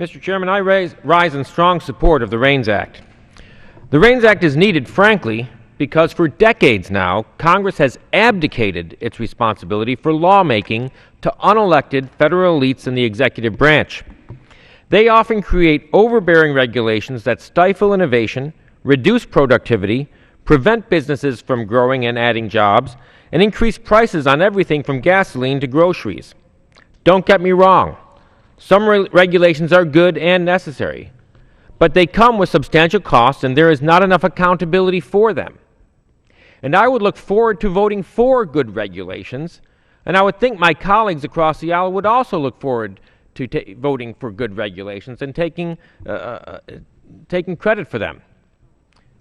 Mr. Chairman, I rise in strong support of the REINS Act. The REINS Act is needed, frankly, because for decades now, Congress has abdicated its responsibility for lawmaking to unelected federal elites in the executive branch. They often create overbearing regulations that stifle innovation, reduce productivity, prevent businesses from growing and adding jobs, and increase prices on everything from gasoline to groceries. Don't get me wrong. Some regulations are good and necessary, but they come with substantial costs and there is not enough accountability for them. And I would look forward to voting for good regulations, and I would think my colleagues across the aisle would also look forward to voting for good regulations and taking credit for them.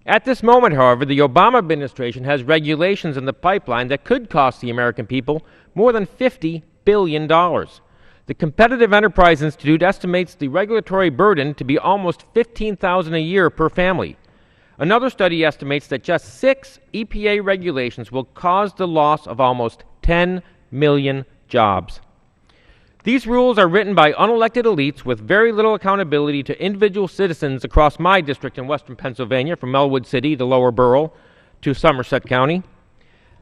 At this moment, however, the Obama administration has regulations in the pipeline that could cost the American people more than $50 billion. The Competitive Enterprise Institute estimates the regulatory burden to be almost $15,000 a year per family. Another study estimates that just 6 EPA regulations will cause the loss of almost 10 million jobs. These rules are written by unelected elites with very little accountability to individual citizens across my district in western Pennsylvania, from Elwood City, the Lower Borough, to Somerset County.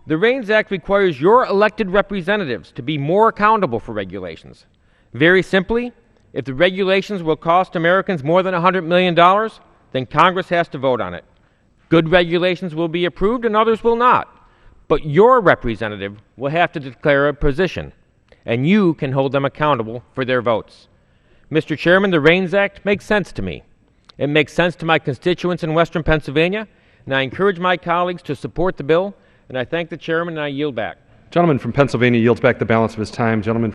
The REINS Act requires your elected representatives to be more accountable for regulations. Very simply, if the regulations will cost Americans more than $100 million, then Congress has to vote on it. Good regulations will be approved and others will not. But your representative will have to declare a position, and you can hold them accountable for their votes. Mr. Chairman, the REINS Act makes sense to me. It makes sense to my constituents in western Pennsylvania, and I encourage my colleagues to support the bill, and I thank the chairman and I yield back. Gentleman from Pennsylvania yields back the balance of his time. Gentleman